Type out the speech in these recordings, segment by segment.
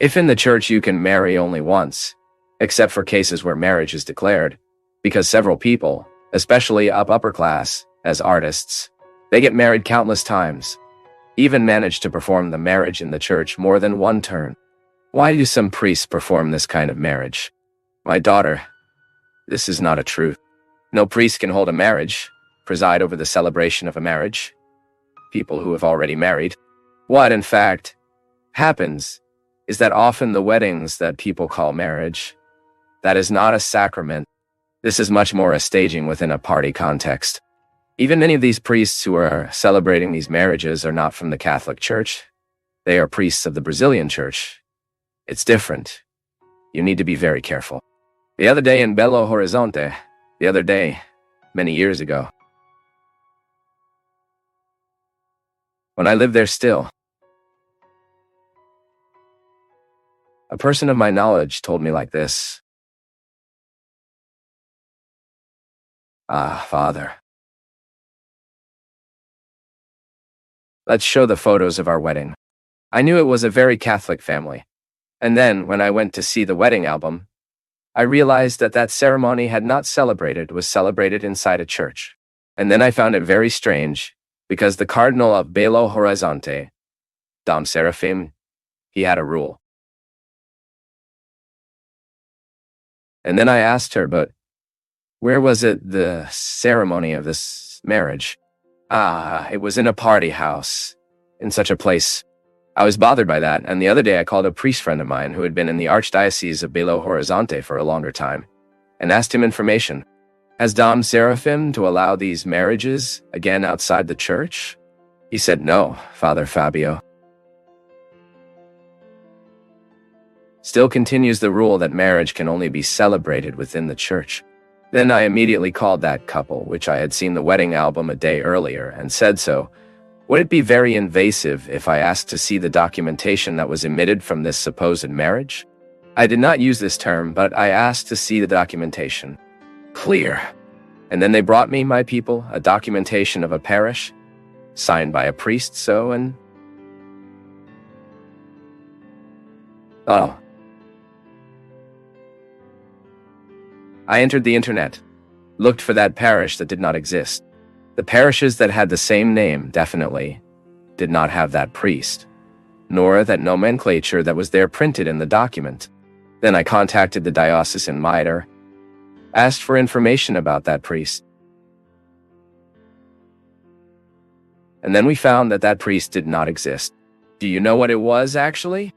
If in the church you can marry only once, except for cases where marriage is declared, because several people, especially upper class, as artists, they get married countless times, even manage to perform the marriage in the church more than one turn. Why do some priests perform this kind of marriage? My daughter, this is not a truth. No priest can hold a marriage, preside over the celebration of a marriage. People who have already married. What, in fact, happens is that often the weddings that people call marriage, that is not a sacrament. This is much more a staging within a party context. Even many of these priests who are celebrating these marriages are not from the Catholic Church. They are priests of the Brazilian Church. It's different. You need to be very careful. The other day in Belo Horizonte, many years ago, when I lived there still, a person of my knowledge told me like this. Father, let's show the photos of our wedding. I knew it was a very Catholic family. And then, when I went to see the wedding album, I realized that that ceremony was celebrated inside a church. And then I found it very strange, because the Cardinal of Belo Horizonte, Dom Serafim, he had a rule. And then I asked her, but where was it, the ceremony of this marriage? It was in a party house, in such a place. I was bothered by that, and the other day I called a priest friend of mine who had been in the Archdiocese of Belo Horizonte for a longer time, and asked him information. Has Dom Serafim to allow these marriages again outside the church? He said, no, Father Fabio. Still continues the rule that marriage can only be celebrated within the church. Then I immediately called that couple, which I had seen the wedding album a day earlier, and said so. Would it be very invasive if I asked to see the documentation that was emitted from this supposed marriage? I did not use this term, but I asked to see the documentation. Clear. And then they brought me, my people, a documentation of a parish, signed by a priest, Oh. I entered the internet, looked for that parish that did not exist. The parishes that had the same name definitely did not have that priest, nor that nomenclature that was there printed in the document. Then I contacted the diocesan mitre, asked for information about that priest. And then we found that that priest did not exist. Do you know what it was, actually?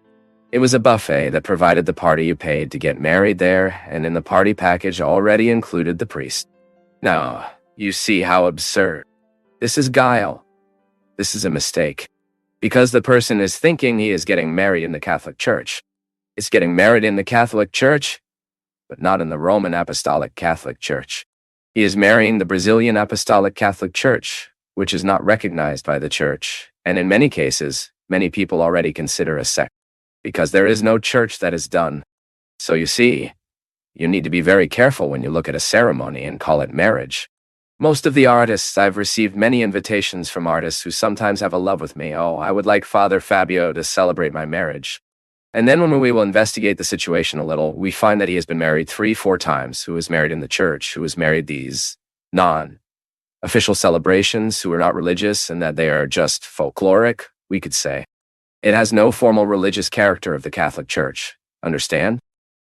It was a buffet that provided the party you paid to get married there, and in the party package already included the priest. Now, you see how absurd. This is guile. This is a mistake. Because the person is thinking he is getting married in the Catholic Church. It's getting married in the Catholic Church, but not in the Roman Apostolic Catholic Church. He is marrying the Brazilian Apostolic Catholic Church, which is not recognized by the Church, and in many cases, many people already consider a sect, because there is no church that is done. So you see, you need to be very careful when you look at a ceremony and call it marriage. Most of the artists, I've received many invitations from artists who sometimes have a love with me. Oh, I would like Father Fabio to celebrate my marriage. And then when we will investigate the situation a little, we find that he has been married 3-4 times, who is married in the church, who has married these non-official celebrations, who are not religious, and that they are just folkloric, we could say. It has no formal religious character of the Catholic Church, understand?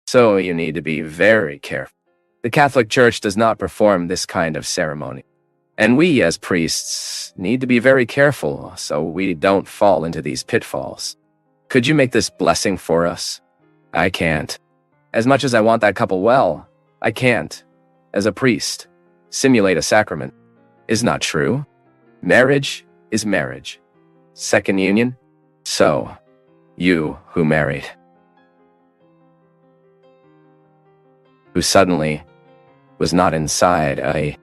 So you need to be very careful. The Catholic Church does not perform this kind of ceremony. And we, as priests, need to be very careful so we don't fall into these pitfalls. Could you make this blessing for us? I can't. As much as I want that couple well, I can't, as a priest, simulate a sacrament. Is not true. Marriage is marriage. Second union? So, you who married, who suddenly was not inside a